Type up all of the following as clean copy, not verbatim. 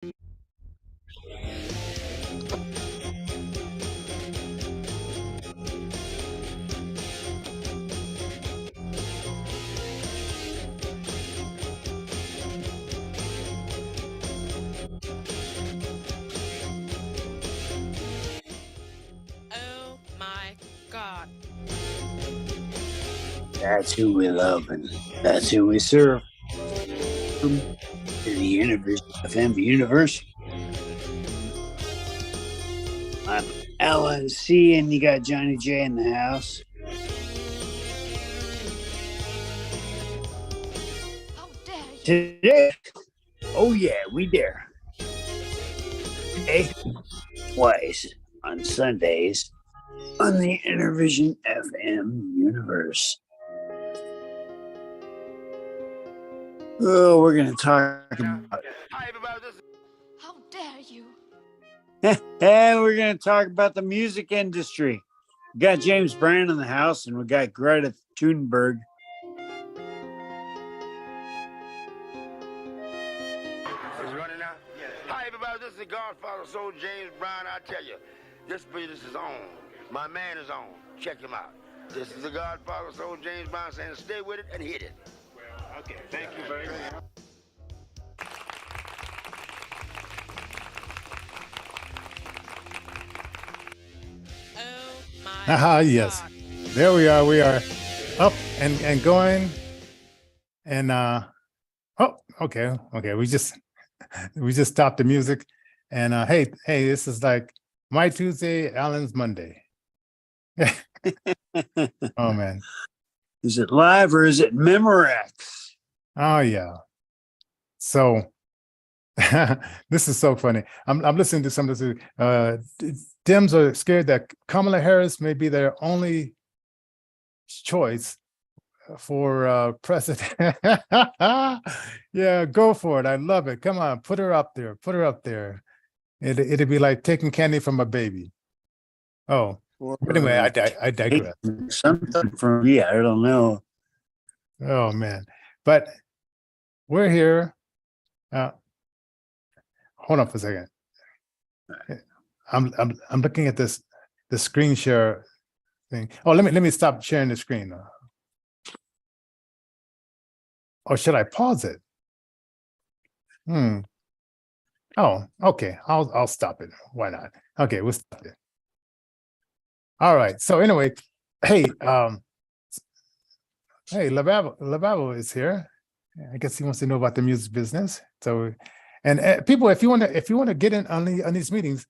Oh my God. That's who we love and that's who we serve. In the Universe FM universe. I'm Alan C, and you got Johnny J in the house. How dare you? Today, oh yeah, we dare. Today, twice on Sundays on the Intervision FM universe. Oh, we're going to talk about. Hi, everybody. How dare you? And we're going to talk about the music industry. We got James Brand in the house, and we got Greta Thunberg. It's running now. Hi, everybody. This is the Godfather Soul, James Brown. I tell you, this business is on. My man is on. Check him out. This is the Godfather Soul, James Brown, saying stay with it and hit it. Well, okay. Thank you very much. Oh my Aha, yes. God. There we are. We are up and going. And okay. We just stopped the music. And hey, this is like my Tuesday, Alan's Monday. Oh man. Is it live or is it Memorex? Oh yeah. So this is so funny. I'm listening to some of this. Dems are scared that Kamala Harris may be their only choice for president. Yeah, go for it. I love it. Come on, put her up there. Put her up there. It'd be like taking candy from a baby. Oh, but anyway, I digress. Something from I don't know. Oh man, but we're here. Hold on for a second. I'm looking at the screen share thing. Oh, let me stop sharing the screen. Or should I pause it? Oh, okay. I'll stop it. Why not? Okay, we'll stop it. All right. So anyway, hey, Lavabo is here. I guess he wants to know about the music business. So, and people, if you want to get in on these meetings,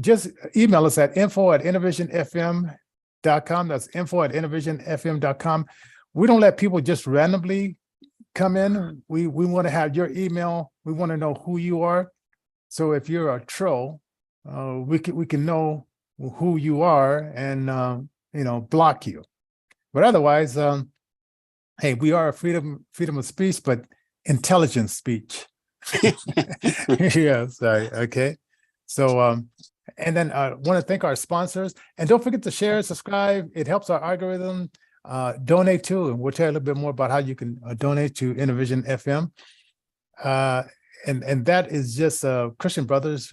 just email us at info@intervisionfm.com. That's info@intervisionfm.com. We don't let people just randomly come in. We want to have your email. We want to know who you are. So if you're a troll, we can know who you are and block you. But otherwise, hey, we are a freedom of speech, but intelligent speech. Yeah, sorry. Okay. So and then I want to thank our sponsors, and don't forget to share, subscribe. It helps our algorithm. Donate too, and we'll tell you a little bit more about how you can donate to Intervision FM. And that is just Christian Brothers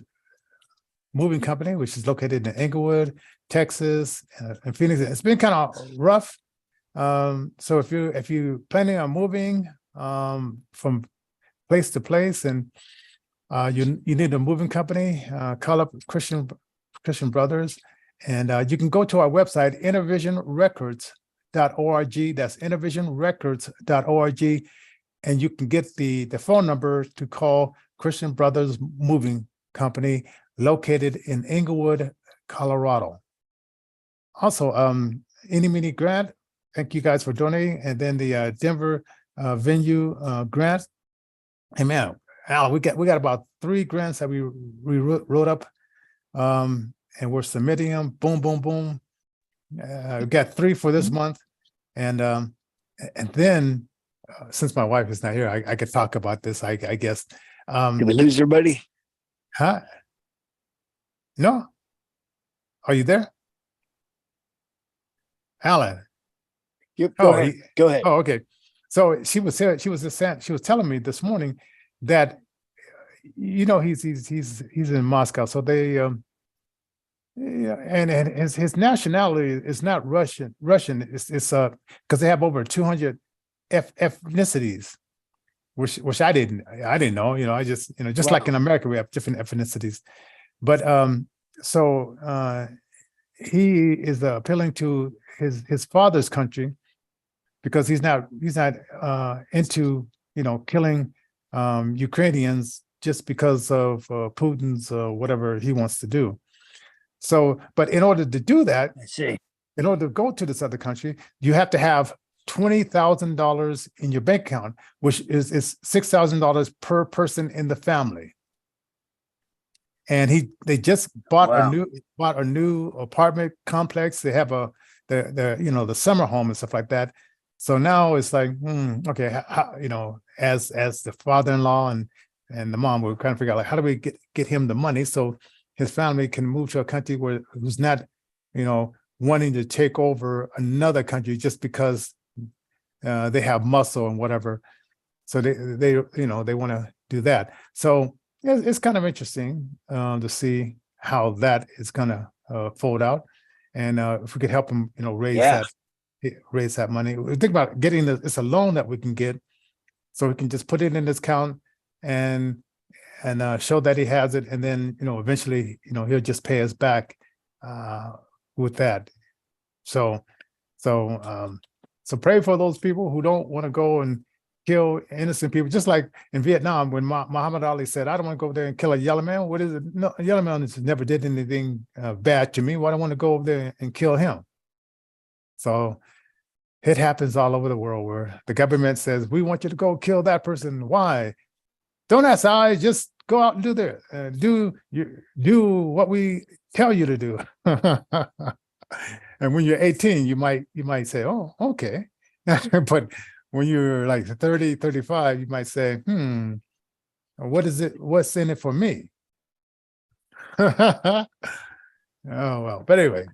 Moving Company, which is located in Englewood, Texas, and Phoenix. It's been kind of rough. So if you're planning on moving from place to place and you need a moving company, call up Christian Brothers, and you can go to our website, intervisionrecords.org. That's intervisionrecords.org, and you can get the phone number to call Christian Brothers Moving Company, located in Englewood, Colorado. Also, Any Meeny Grant, thank you guys for donating, and then the Denver venue grant. Hey man, Al, we got about 3 grants that we wrote up, and we're submitting them. Boom, boom, boom. We got 3 for this month, and then since my wife is not here, I could talk about this. I guess. Did we lose her, buddy? Huh? No. Are you there, Alan? Yep. Go ahead. Go ahead. Oh, okay. So she was telling me this morning that he's in Moscow, so they yeah, and his nationality is not Russian. It's because they have over 200 ethnicities, which I didn't know. I just just like Wow. in America we have different ethnicities, but so he is appealing to his father's country because he's not into killing Ukrainians just because of Putin's whatever he wants to do. So, but in order to do that, I see. in order to go to this other country, you have to have $20,000 in your bank account, which is $6,000 per person in the family. And they just bought Wow. a new apartment complex. They have the summer home and stuff like that. So now it's like, okay, as the father-in-law and the mom, we're trying to figure out, like, how do we get him the money so his family can move to a country who's not, wanting to take over another country just because they have muscle and whatever. So they want to do that. So it's kind of interesting to see how that is going to fold out, and if we could help them, raise that money. We think about getting it's a loan that we can get, so we can just put it in this account and show that he has it, and then eventually he'll just pay us back with that. So pray for those people who don't want to go and kill innocent people, just like in Vietnam when Muhammad Ali said, I don't want to go there and kill a yellow man. What is it? No, a yellow man never did anything bad to me. Why do I want to go over there and kill him? So it happens all over the world where the government says, we want you to go kill that person. Why? Don't ask I, just go out and do what we tell you to do. And when you're 18, you might say, oh, okay. But when you're like 30, 35, you might say, what's in it for me? Oh, well, but anyway,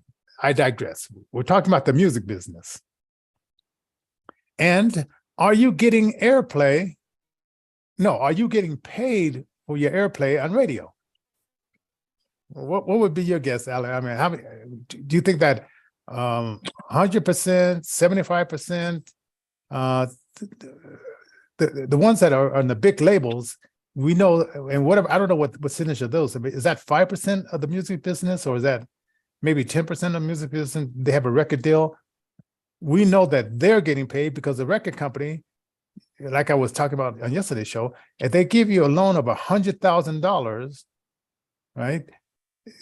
I digress. We're talking about the music business. And are you getting airplay? No, are you getting paid for your airplay on radio? What would be your guess, Ali? I mean, how many do you think that 100%, 75%, the ones that are on the big labels, we know, and whatever, I don't know what percentage of those. I mean, is that 5% of the music business, or is that maybe 10% of the music business? They have a record deal. We know that they're getting paid because the record company, like I was talking about on yesterday's show, if they give you a loan of $100,000, right,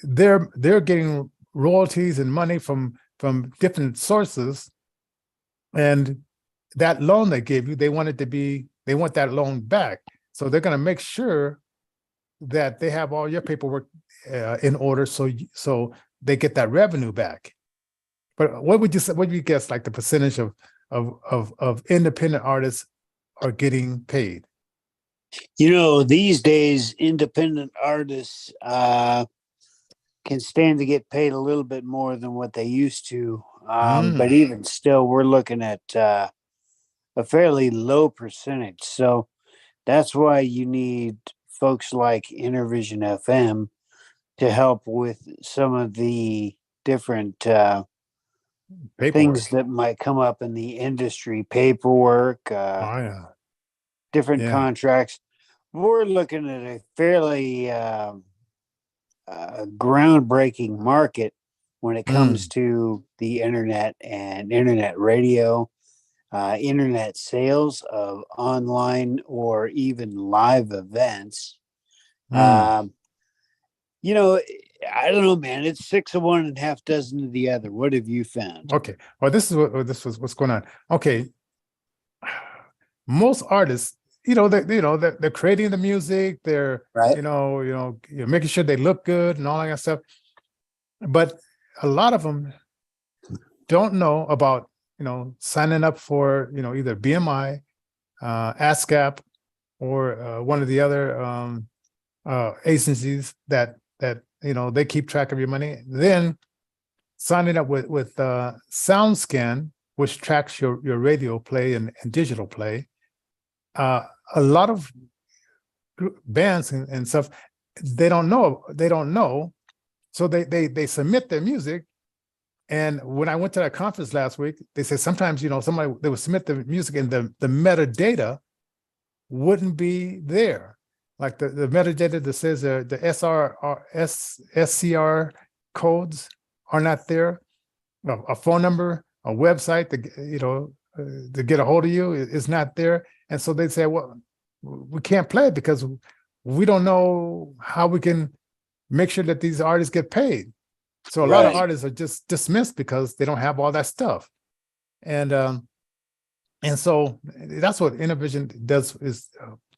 they're getting royalties and money from different sources, and that loan they gave you, they want that loan back. So they're going to make sure that they have all your paperwork in order, so they get that revenue back. But what would you guess, like the percentage of independent artists are getting paid? These days, independent artists can stand to get paid a little bit more than what they used to. But even still, we're looking at a fairly low percentage. So that's why you need folks like Intervision FM to help with some of the different things that might come up in the industry, paperwork, different contracts. We're looking at a fairly groundbreaking market when it comes to the internet and internet radio, internet sales of online or even live events. I don't know, man. It's 6 of one and half dozen of the other. What have you found? Okay. Well, this was what's going on. Okay. Most artists, they're creating the music. They're right. Making sure they look good and all that kind of stuff. But a lot of them don't know about signing up for either BMI, ASCAP, or one of the other agencies that they keep track of your money. Then signing up with SoundScan, which tracks your radio play and digital play. A lot of bands and stuff, they don't know. So they submit their music. And when I went to that conference last week, they said sometimes, somebody, they would submit the music and the metadata wouldn't be there. Like the metadata that says the SCR codes are not there. A phone number, a website to get a hold of you is not there. And so they say, well, we can't play it because we don't know how we can make sure that these artists get paid. So a lot of artists are just dismissed because they don't have all that stuff. And so that's what Intervision does, is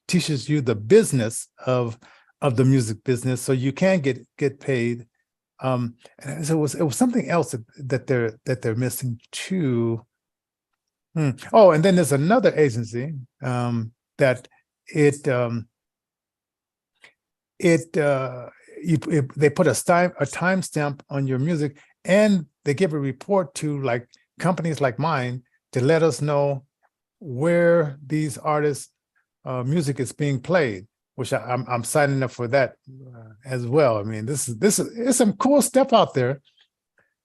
teaches you the business of the music business, so you can get paid. And so it was something else that they're missing too. Oh, and then there's another agency that they put a timestamp on your music, and they give a report to like companies like mine to let us know where these artists' music is being played, which I'm signing up for that as well. I mean, this is some cool stuff out there,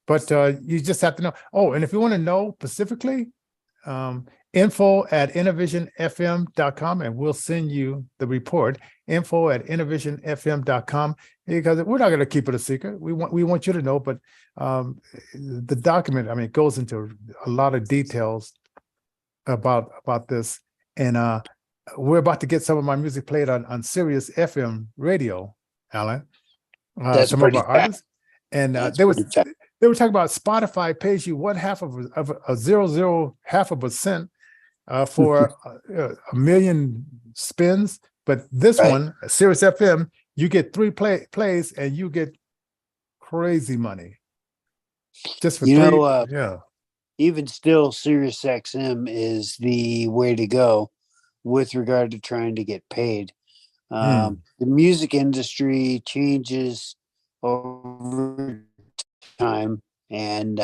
but you just have to know. Oh, and if you want to know specifically, info@innovationfm.com, and we'll send you the report. info@innovationfm.com, because we're not going to keep it a secret. We want you to know, but the document, I mean, it goes into a lot of details about this, and we're about to get some of my music played on Sirius FM radio, Alan. That's some of our artists, and they were talking about Spotify pays you 0.5% for a million spins, but this one, Sirius FM, you get 3 plays and you get crazy money just for even still, Sirius XM is the way to go with regard to trying to get paid. The music industry changes over time, and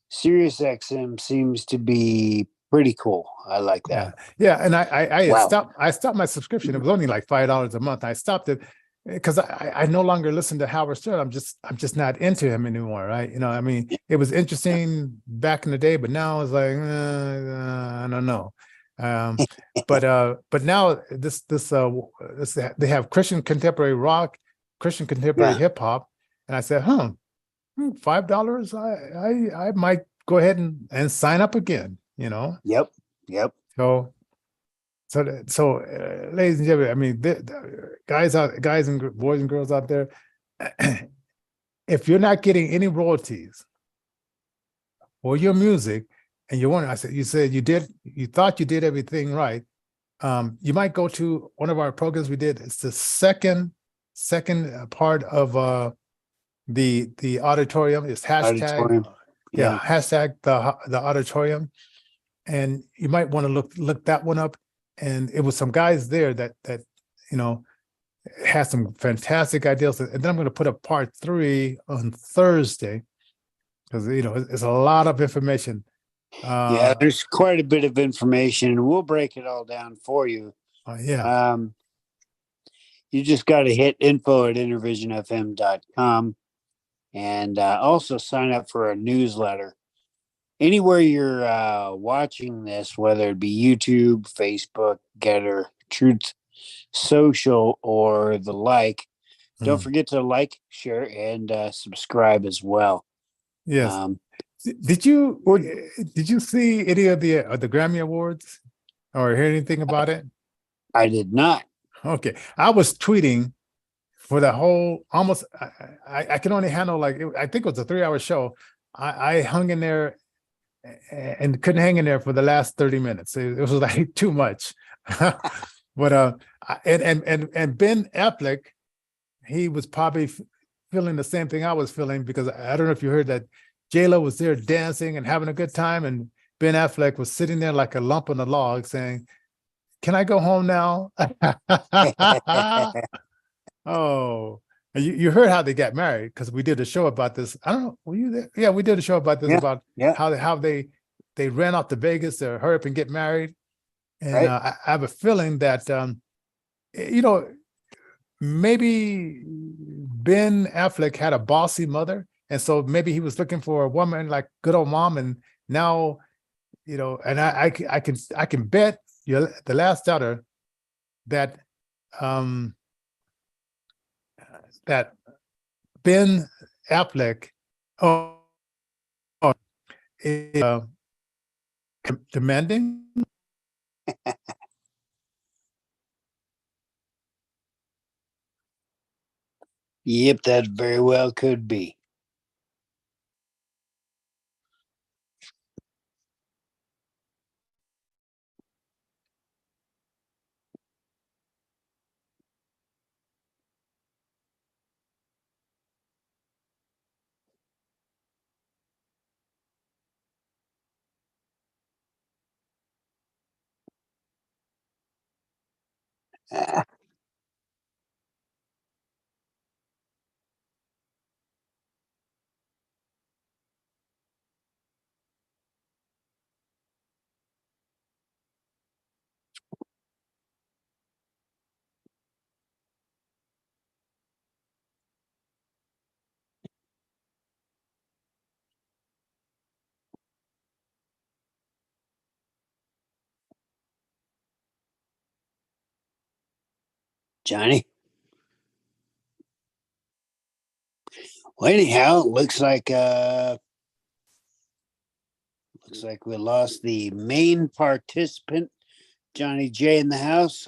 Sirius XM seems to be pretty cool. I like that. Yeah. And I stopped my subscription. It was only like $5 a month. I stopped it because I no longer listen to Howard Stern. I'm just not into him anymore, right? I mean, it was interesting back in the day, but now it's like I don't know. But now this they have Christian contemporary rock, Christian contemporary hip hop, and I said, $5. I might go ahead and sign up again. Yep. So, ladies and gentlemen, I mean, guys and boys and girls out there, if you're not getting any royalties for your music, and you're wondering, you thought you did everything right, you might go to one of our programs we did. It's the second part of the auditorium. It's hashtag hashtag the auditorium, and you might want to look that one up. And it was some guys there that had some fantastic ideas. And then I'm going to put up part 3 on Thursday, because it's a lot of information. There's quite a bit of information. We'll break it all down for you. You just got to hit info@intervisionfm.com, and also sign up for a newsletter. Anywhere you're watching this, whether it be YouTube, Facebook, Getter, Truth Social, or the like, don't forget to like, share, and subscribe as well. Yes. Did you see any of the Grammy Awards or hear anything about it? I did not. Okay, I was tweeting for the whole almost. I can only handle I think it was a 3-hour show. I hung in there and couldn't hang in there for the last 30 minutes. It was like too much. But and Ben Affleck, he was probably feeling the same thing I was feeling, because I don't know if you heard that J-Lo was there dancing and having a good time, and Ben Affleck was sitting there like a lump on a log saying, "Can I go home now?" Oh, you heard how they got married, because we did a show about this. I don't know, were you there? Yeah, we did a show about this, about how they ran off to Vegas to hurry up and get married. And I have a feeling that you know, maybe Ben Affleck had a bossy mother, and so maybe he was looking for a woman like good old mom, and now, you know, and I can bet you the last daughter that um that Ben Affleck is demanding. Yep, that very well could be. Johnny. Well, anyhow, it looks like we lost the main participant, Johnny J, in the house.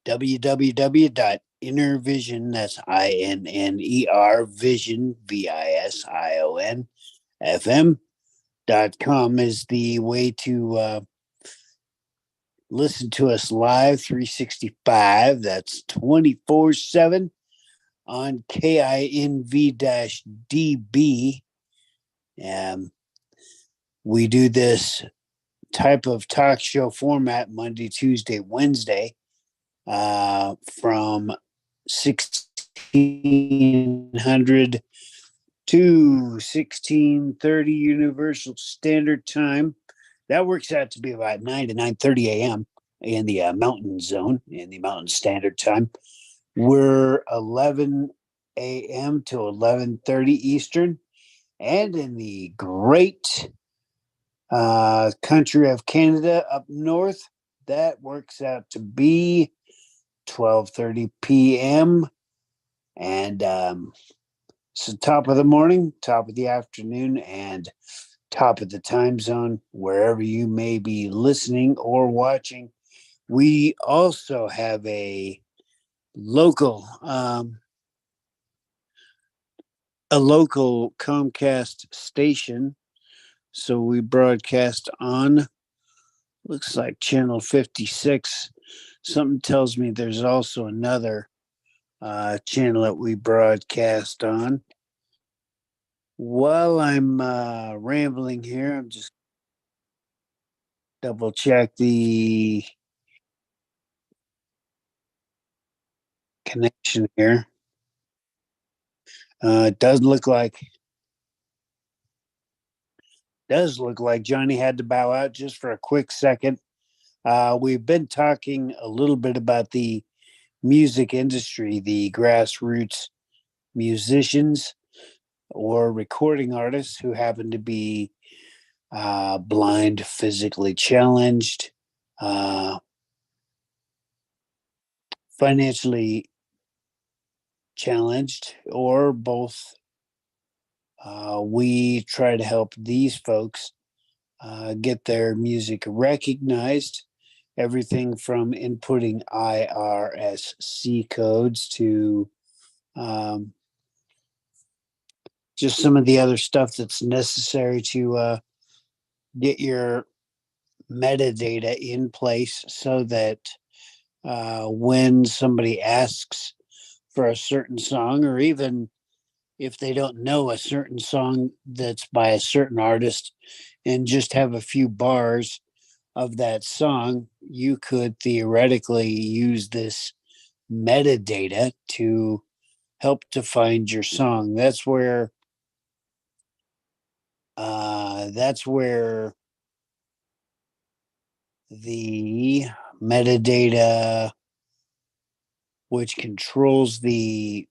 www.innervision, that's INNER vision, VISION FM.com is the way to listen to us live 365. That's 24/7 on KINV-DB. We do this type of talk show format Monday, Tuesday, Wednesday from 1600 to 1630 Universal Standard Time. That works out to be about 9 to 9:30 a.m. in the Mountain Zone, in the Mountain Standard Time. We're 11 a.m. to 11:30 Eastern, and in the great country of Canada up north, that works out to be 12:30 p.m. and so top of the morning, top of the afternoon, and top of the time zone, wherever you may be listening or watching. We also have a local Comcast station, so we broadcast on, looks like channel 56. Something tells me there's also another channel that we broadcast on. While I'm rambling here, I'm just double check the connection here. It does look like Johnny had to bow out just for a quick second. We've been talking a little bit about the music industry, the grassroots musicians or recording artists who happen to be blind, physically challenged, financially challenged, or both. We try to help these folks get their music recognized. Everything from inputting IRSC codes to just some of the other stuff that's necessary to get your metadata in place so that when somebody asks for a certain song, or even if they don't know a certain song that's by a certain artist and just have a few bars of that song, you could theoretically use this metadata to help to find your song. That's where the metadata, which controls the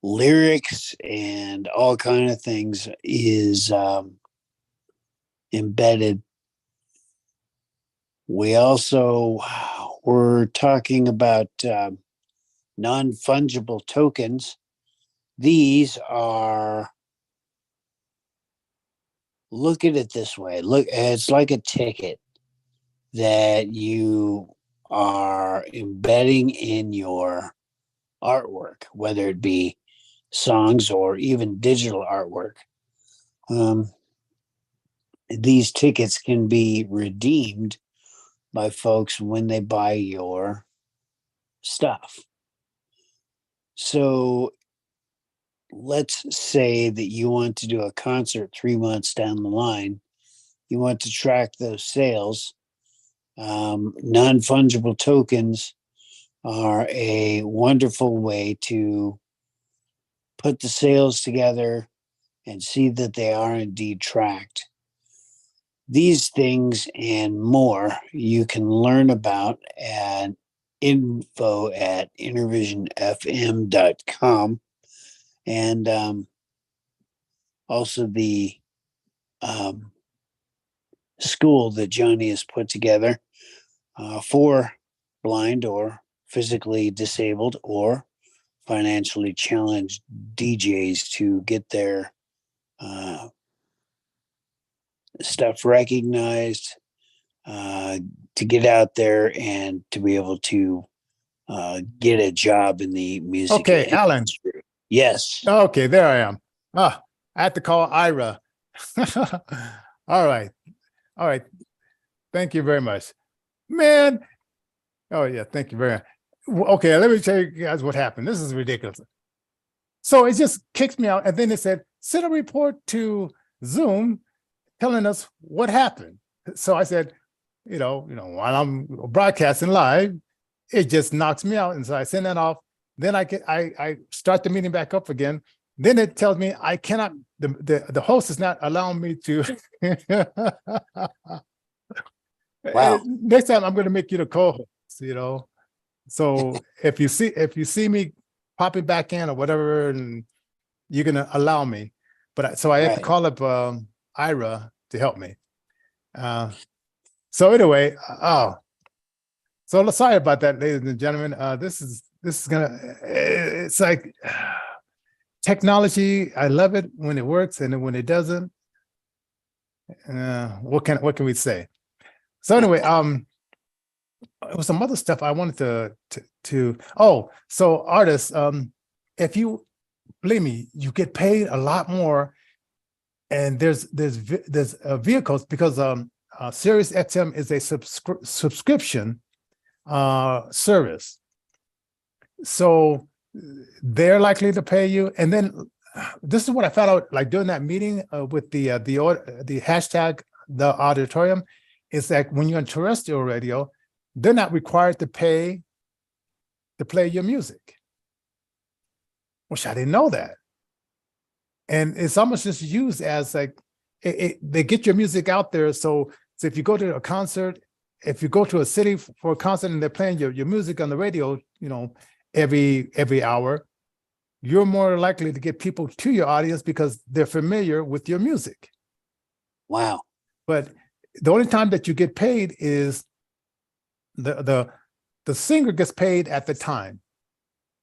lyrics and all kind of things, is embedded. We also were talking about non-fungible tokens. These are, look at it this way. Look, it's like a ticket that you are embedding in your artwork, whether it be songs or even digital artwork. These tickets can be redeemed by folks when they buy your stuff. So let's say that you want to do a concert 3 months down the line. You want to track those sales. Non-fungible tokens are a wonderful way to put the sales together and see that they are indeed tracked. These things and more you can learn about at info@intervisionfm.com, and also the school that Johnny has put together for blind or physically disabled or financially challenged DJs to get their stuff recognized, to get out there and to be able to get a job in the music Okay, industry. Alan. Yes. Okay, there I am. I had to call Ira. All right. All right. Thank you very much. Man. Oh, yeah. Thank you very much. Okay, let me tell you guys what happened. This is ridiculous. So it just kicks me out. And then it said, send a report to Zoom telling us what happened. So I said, while I'm broadcasting live, it just knocks me out. And so I send that off. Then I start the meeting back up again. Then it tells me I cannot, the host is not allowing me to. Wow. Next time I'm going to make you the co-host, So if you see me popping back in or whatever, and you're going to allow me. But so I had to call up Ira to help me. So anyway, so sorry about that, ladies and gentlemen. This is it's like technology. I love it when it works, and then when it doesn't, what can we say? So anyway, it was some other stuff I wanted to. So artists, if you believe me, you get paid a lot more, and there's vehicles because Sirius XM is a subscription service, so they're likely to pay you. And then this is what I found out, like during that meeting with the hashtag the auditorium, is that when you're on terrestrial radio, they're not required to pay to play your music. Which I didn't know that. And it's almost just used as like, they get your music out there. So if you go to a concert, if you go to a city for a concert and they're playing your music on the radio, every hour, you're more likely to get people to your audience because they're familiar with your music. Wow. But the only time that you get paid is the singer gets paid at the time,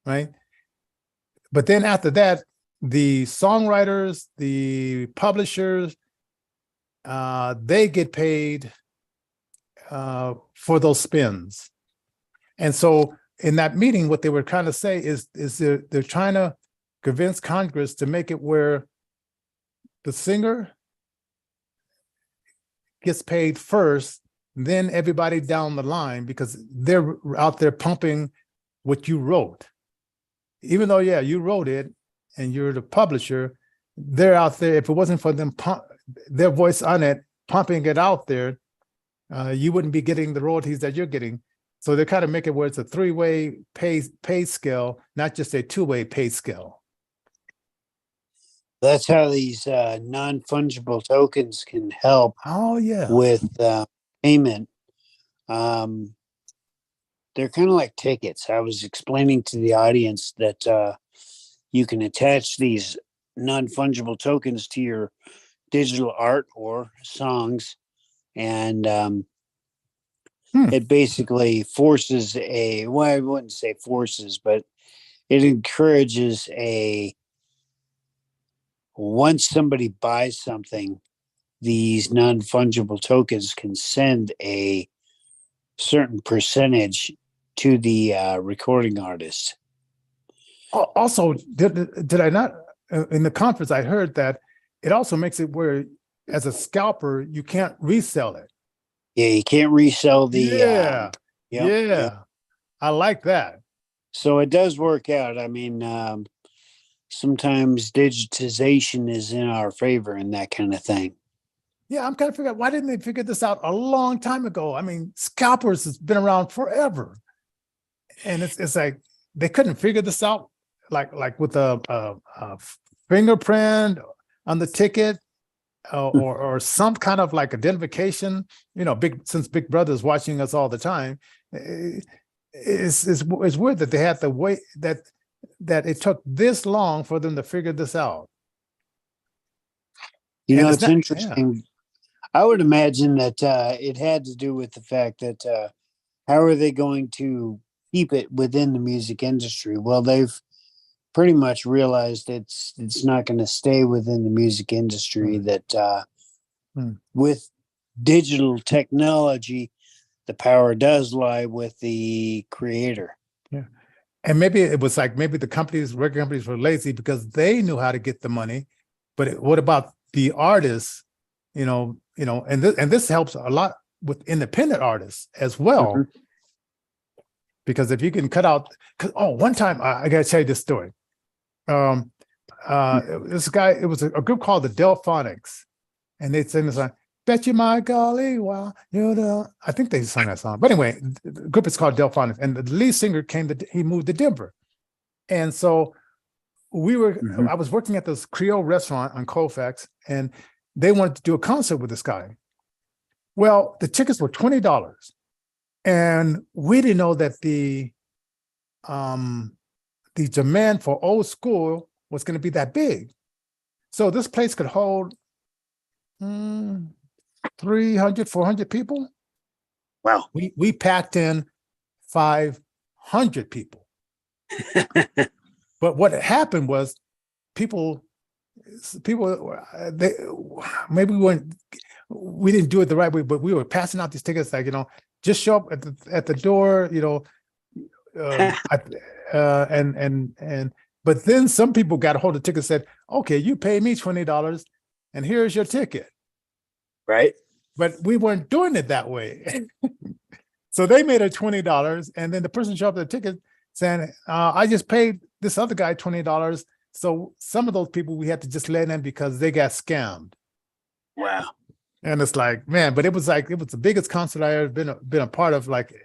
right? But then after that, the songwriters, the publishers, they get paid for those spins. And so in that meeting, what they were trying to say is they're trying to convince Congress to make it where the singer gets paid first, then everybody down the line, because they're out there pumping what you wrote. Even though, yeah, you wrote it and you're the publisher, they're out there. If it wasn't for them, their voice on it, pumping it out there, you wouldn't be getting the royalties that you're getting. So they kind of make it where it's a three-way pay scale, not just a two-way pay scale. That's how these non-fungible tokens can help Oh yeah. with payment. Um, they're kind of like tickets. I was explaining to the audience that you can attach these non-fungible tokens to your digital art or songs, and Hmm. it basically forces well, I wouldn't say forces, but it encourages once somebody buys something, these non-fungible tokens can send a certain percentage to the recording artist. Also, did I not in the conference? I heard that it also makes it where, as a scalper, you can't resell it. Yeah, you can't resell the. Yeah, Yep, yeah, yep. I like that. So it does work out. I mean, sometimes digitization is in our favor and that kind of thing. Yeah, I'm kind of figuring out why didn't they figure this out a long time ago? I mean, scalpers has been around forever, and it's like they couldn't figure this out, like with a fingerprint on the ticket, or some kind of like identification. You know, since Big Brother is watching us all the time, it's weird that they had to wait that it took this long for them to figure this out. You And know, it's it's not, yeah. interesting. I would imagine that it had to do with the fact that how are they going to keep it within the music industry? Well, they've pretty much realized it's not going to stay within the music industry. That with digital technology, the power does lie with the creator. Yeah. And maybe it was like maybe the record companies were lazy because they knew how to get the money. But what about the artists? And this helps a lot with independent artists as well. Mhm. Because if you can cut out, one time I gotta tell you this story. This guy, it was a group called the Delphonics, and they sang the song, Bet You My Golly, wow, I think they sung that song. But anyway, the group is called Delphonics, and the lead singer he moved to Denver. And so I was working at this Creole restaurant on Colfax, and they wanted to do a concert with this guy. Well, the tickets were $20. And we didn't know that the demand for old school was going to be that big. So this place could hold 300, 400 people. Wow. We packed in 500 people. But what happened was people, we didn't do it the right way, but we were passing out these tickets like, just show up at the door, but then some people got a hold of the ticket and said, okay, you pay me $20 and here's your ticket. Right. But we weren't doing it that way. So they made it $20, and then the person showed up with the ticket saying, I just paid this other guy $20. So some of those people we had to just let in because they got scammed. Wow. And it's like, man, but it was the biggest concert I ever been a part of, like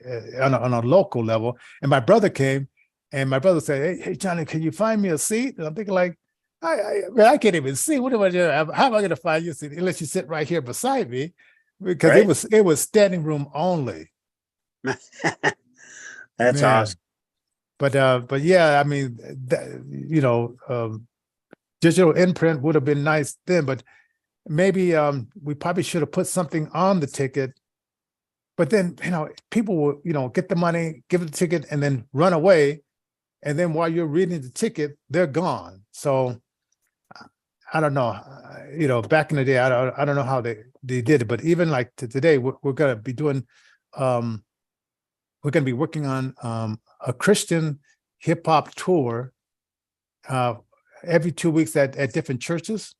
on a local level. And my brother came, and my brother said, hey Johnny, can you find me a seat? And I'm thinking like, I can't even see. What am I doing? How am I going to find you a seat unless you sit right here beside me? Because right. it was standing room only. That's awesome. But yeah, I mean, digital imprint would have been nice then, but maybe we probably should have put something on the ticket. But then, people will, get the money, give the ticket, and then run away. And then while you're reading the ticket, they're gone. So I don't know. Back in the day, I don't know how they did it. But even like today, we're going to be doing, we're going to be working on a Christian hip hop tour every 2 weeks at different churches.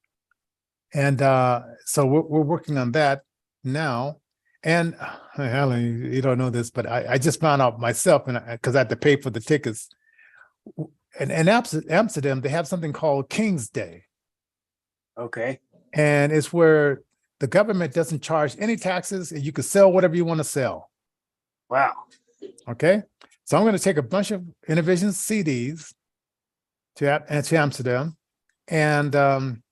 And so we're working on that now. And Helen, you don't know this, but I just found out myself, and because I had to pay for the tickets. And in Amsterdam, they have something called King's Day. Okay. And it's where the government doesn't charge any taxes, and you can sell whatever you want to sell. Wow. Okay. So I'm going to take a bunch of Innovision CDs to Amsterdam, and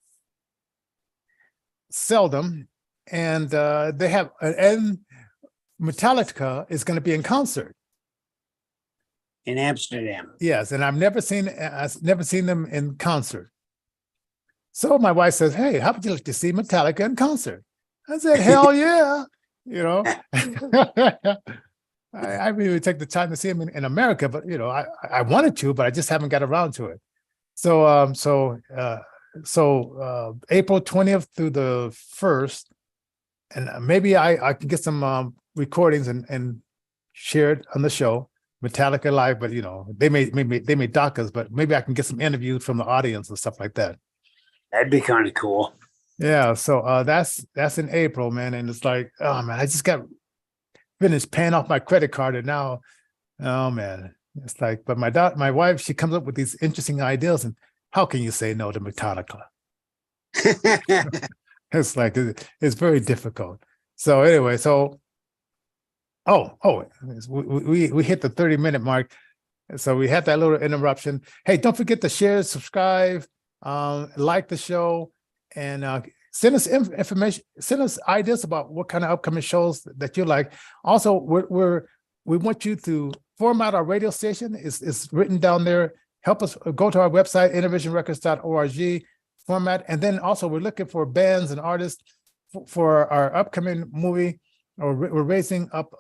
sell them. And they have, and Metallica is going to be in concert. In Amsterdam. Yes, and I've never seen them in concert. So my wife says, "Hey, how would you like to see Metallica in concert?" I said, "Hell yeah!" You know, I really would take the time to see him in America, but you know, I wanted to, but I just haven't got around to it. So April 20th through the 1st, and maybe I can get some recordings and share it on the show. Metallica Live, but you know, they may dock us, but maybe I can get some interviews from the audience and stuff like that. That'd be kind of cool. Yeah, so that's in April, man, and it's like, oh man, I just got finished paying off my credit card, and now, oh man, it's like, but my wife, she comes up with these interesting ideas, and how can you say no to Metallica? It's like it's very difficult. So anyway, we hit the 30-minute mark. So we had that little interruption. Hey, don't forget to share, subscribe, like the show, and send us information, send us ideas about what kind of upcoming shows that you like. Also, we want you to format our radio station. It's written down there. Help us go to our website, innovationrecords.org, format. And then also we're looking for bands and artists for our upcoming movie. Or we're raising up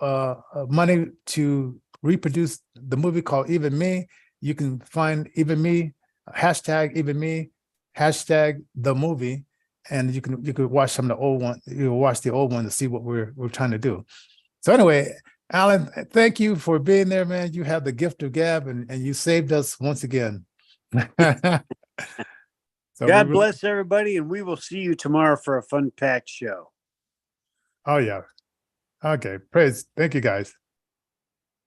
money to reproduce the movie called Even Me. You can find Even Me, hashtag Even Me, hashtag the movie, and you could watch some of the old one. You watch the old one to see what we're trying to do. So anyway, Alan, thank you for being there, man. You have the gift of gab, and you saved us once again. So God bless everybody, and we will see you tomorrow for a fun-packed show. Oh yeah. Okay, praise. Thank you, guys.